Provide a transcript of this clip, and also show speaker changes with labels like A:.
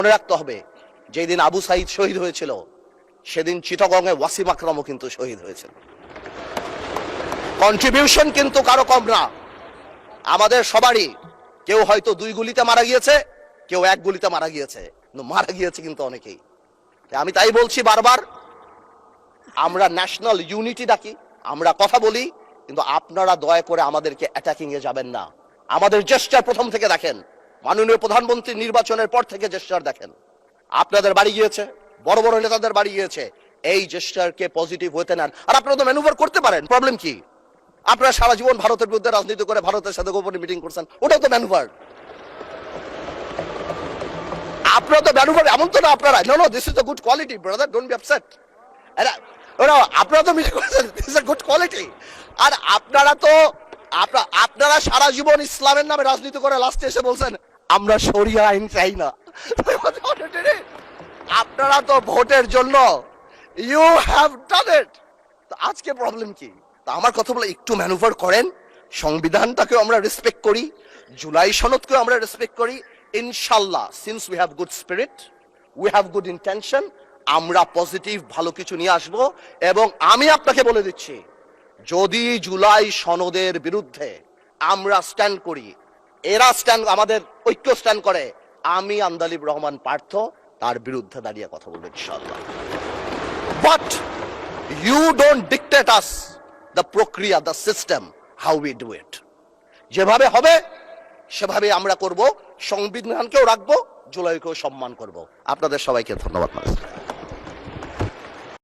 A: মনে রাখতে হবে, যেদিন আবু সাইদ শহীদ হয়েছিল সেদিন চিটাগংয়ে ওয়াসিম আকরামও কিন্তু শহীদ হয়েছিল। কন্ট্রিবিউশন কিন্তু কারো কম না, আমাদের সবারই। কেউ হয়তো 2 গুলিতে মারা গিয়েছে, কেউ 1 গুলিতে মারা গিয়েছে, কিন্তু মারা গিয়েছে কিন্তু অনেকেই। আমি তাই বলছি বারবার, আমরা ন্যাশনাল ইউনিটি ডাকি, আমরা কথা বলি, কিন্তু আপনারা দয়া করে আমাদেরকে অ্যাটাকিং এ যাবেন না। আমাদের জেস্টার প্রথম থেকে দেখেন, মাননীয় প্রধানমন্ত্রী নির্বাচনের পর থেকে জেস্টার দেখেন। আপনাদের বাড়ি গিয়েছে, বড় বড় নেতাদের বাড়ি গিয়েছে, এই জেস্টারকে পজিটিভ হতে নেন। আর আপনারা তো ম্যানুভার করতে পারেন, প্রবলেম কি? আপনারা সারা জীবন ভারতের বিরুদ্ধে রাজনীতি করে ভারতের সাথে গোপনে মিটিং করছেন, ওটাও তো ম্যানুভার। আপনারা তো ম্যানুভার, এমন তো না আপনারা, no this is a good quality brother, don't be upset. আপনারা তো মিটিং করছেন, this is a good quality. আর আপনারা সারা জীবন ইসলামের নামে রাজনীতি করে লাস্টে এসে বলছেন আমরা শরিয়া আইন চাই না। আপনারা তো ভোটের জন্য ইউ হ্যাভ ডান ইট। আজকে প্রবলেম কি? আমার কথা বলে একটু ম্যানুভার করেন। সংবিধানটাকে আমরা রেসপেক্ট করি, জুলাই সনদকে আমরা রেসপেক্ট করি। ইনশাল্লাহ, since we have good spirit, we have good intention, আমরা পজিটিভ ভালো কিছু নিয়ে আসব। এবং আমি আপনাকে বলে দিচ্ছি, যদি জুলাই সনদের বিরুদ্ধে আমরা স্ট্যান্ড করি, এরা স্ট্যান্ড, আমাদের ঐক্য স্ট্যান্ড করে, আমি আন্দালিব রহমান পার্থ তার বিরুদ্ধে দাঁড়িয়ে কথা বলবো ইনশাআল্লাহ। But you don't dictate us the প্রক্রিয়া, the system, how we do it. যেভাবে হবে সেভাবে আমরা করব, সংবিধানকেও রাখবো, জুলাইকেও সম্মান করব। আপনাদের সবাইকে ধন্যবাদ।